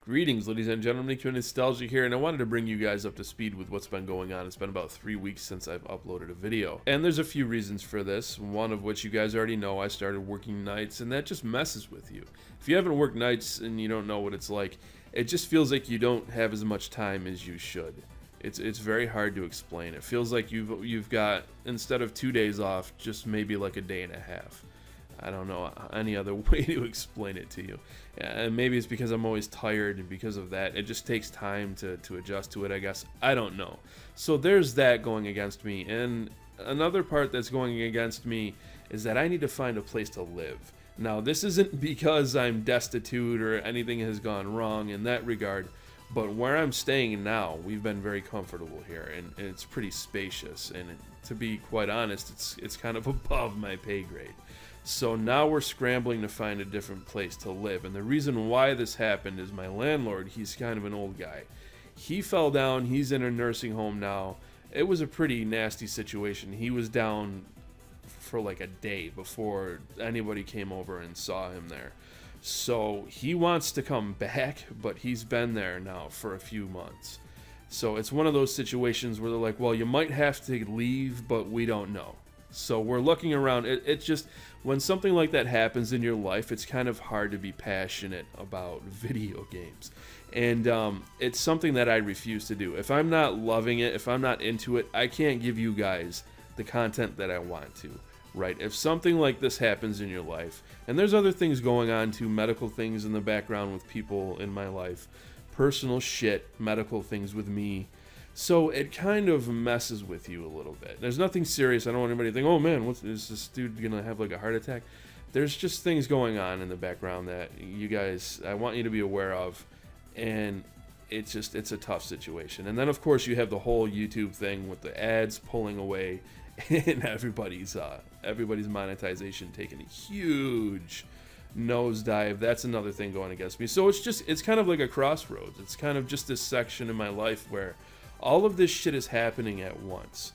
Greetings, ladies and gentlemen, Nico Nostalgia here, and I wanted to bring you guys up to speed with what's been going on. It's been about 3 weeks since I've uploaded a video. And there's a few reasons for this, one of which you guys already know. I started working nights, and that just messes with you. If you haven't worked nights and you don't know what it's like, it just feels like you don't have as much time as you should. It's very hard to explain. It feels like you've got, instead of 2 days off, just maybe like a day and a half. I don't know any other way to explain it to you. And maybe it's because I'm always tired, and because of that, it just takes time to adjust to it, I guess. I don't know. So there's that going against me. And another part that's going against me is that I need to find a place to live. Now, this isn't because I'm destitute or anything has gone wrong in that regard, but where I'm staying now, we've been very comfortable here, and it's pretty spacious. And to be quite honest, it's kind of above my pay grade. So now we're scrambling to find a different place to live. And the reason why this happened is my landlord, he's kind of an old guy. He fell down, he's in a nursing home now. It was a pretty nasty situation. He was down for like a day before anybody came over and saw him there. So he wants to come back, but he's been there now for a few months. So it's one of those situations where they're like, well, you might have to leave, but we don't know. So we're looking around. It's just, when something like that happens in your life, it's kind of hard to be passionate about video games. And it's something that I refuse to do. If I'm not loving it, if I'm not into it, I can't give you guys the content that I want to, right? If something like this happens in your life, and there's other things going on too, medical things in the background with people in my life, personal shit, medical things with me, so it kind of messes with you a little bit. There's nothing serious. I don't want anybody to think, oh man, is this dude gonna have like a heart attack? There's just things going on in the background that you guys, I want you to be aware of, and it's a tough situation. And then of course you have the whole YouTube thing with the ads pulling away, and everybody's monetization taking a huge nosedive. That's another thing going against me. So it's kind of like a crossroads. It's kind of just this section in my life where all of this shit is happening at once.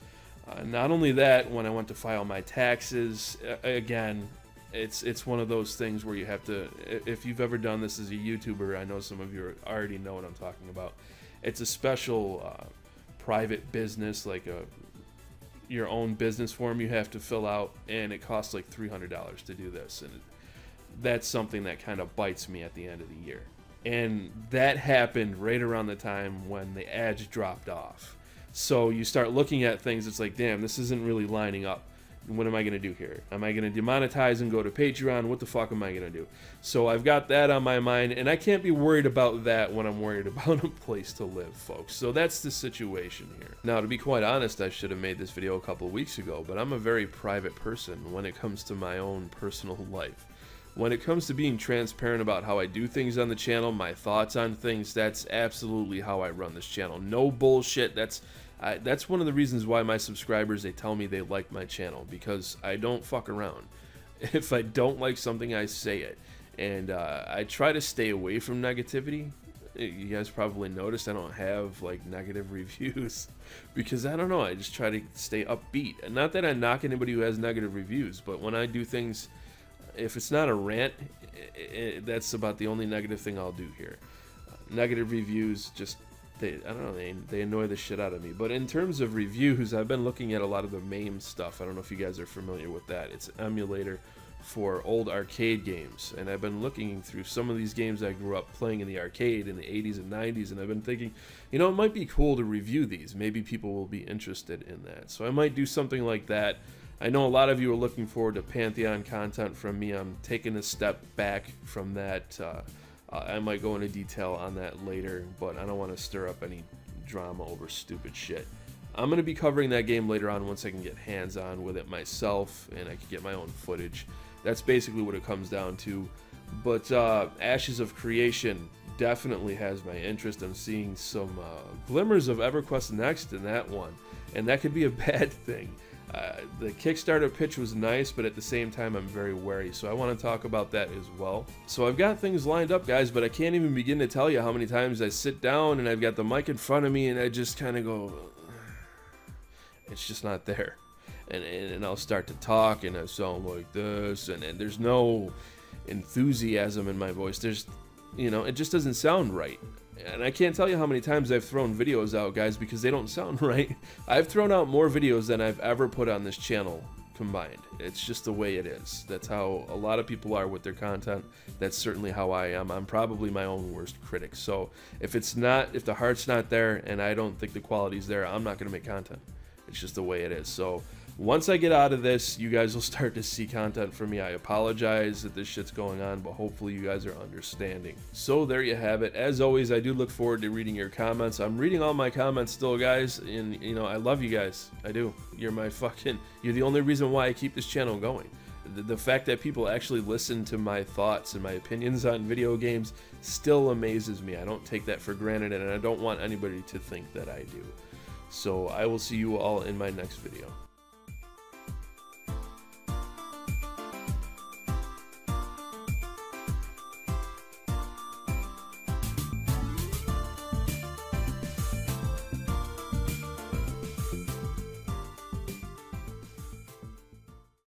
Not only that, when I went to file my taxes, again, it's one of those things where you have to, if you've ever done this as a YouTuber, I know some of you already know what I'm talking about. It's a special private business, like your own business form you have to fill out, and it costs like $300 to do this, and that's something that kind of bites me at the end of the year. And that happened right around the time when the ads dropped off. So you start looking at things, it's like, damn, this isn't really lining up. What am I going to do here? Am I going to demonetize and go to Patreon? What the fuck am I going to do? So I've got that on my mind, and I can't be worried about that when I'm worried about a place to live, folks. So that's the situation here. Now, to be quite honest, I should have made this video a couple of weeks ago, but I'm a very private person when it comes to my own personal life. When it comes to being transparent about how I do things on the channel, my thoughts on things, that's absolutely how I run this channel. No bullshit. That's one of the reasons why my subscribers, they tell me they like my channel, because I don't fuck around. If I don't like something, I say it. And I try to stay away from negativity. You guys probably noticed I don't have like negative reviews because I don't know, I just try to stay upbeat. And not that I knock anybody who has negative reviews, but when I do things, if it's not a rant, that's about the only negative thing I'll do here. Negative reviews, just, I don't know, they annoy the shit out of me. But in terms of reviews, I've been looking at a lot of the MAME stuff. I don't know if you guys are familiar with that. It's an emulator for old arcade games. And I've been looking through some of these games I grew up playing in the arcade in the 80s and 90s, and I've been thinking, you know, it might be cool to review these. Maybe people will be interested in that. So I might do something like that. I know a lot of you are looking forward to Pantheon content from me. I'm taking a step back from that. I might go into detail on that later, but I don't want to stir up any drama over stupid shit. I'm going to be covering that game later on once I can get hands-on with it myself and I can get my own footage. That's basically what it comes down to. But Ashes of Creation definitely has my interest. I'm seeing some glimmers of EverQuest Next in that one, and that could be a bad thing. The Kickstarter pitch was nice, but at the same time I'm very wary, so I want to talk about that as well. So I've got things lined up, guys, but I can't even begin to tell you how many times I sit down and I've got the mic in front of me and I just kind of go, it's just not there. And I'll start to talk and I sound like this, and there's no enthusiasm in my voice. You know, it just doesn't sound right. And I can't tell you how many times I've thrown videos out, guys, because they don't sound right. I've thrown out more videos than I've ever put on this channel combined. It's just the way it is. That's how a lot of people are with their content. That's certainly how I am. I'm probably my own worst critic. So if the heart's not there and I don't think the quality's there, I'm not gonna make content. It's just the way it is. So once I get out of this, you guys will start to see content from me. I apologize that this shit's going on, but hopefully you guys are understanding. So there you have it. As always, I do look forward to reading your comments. I'm reading all my comments still, guys, and you know, I love you guys. I do. You're the only reason why I keep this channel going. The fact that people actually listen to my thoughts and my opinions on video games still amazes me. I don't take that for granted, and I don't want anybody to think that I do. So I will see you all in my next video.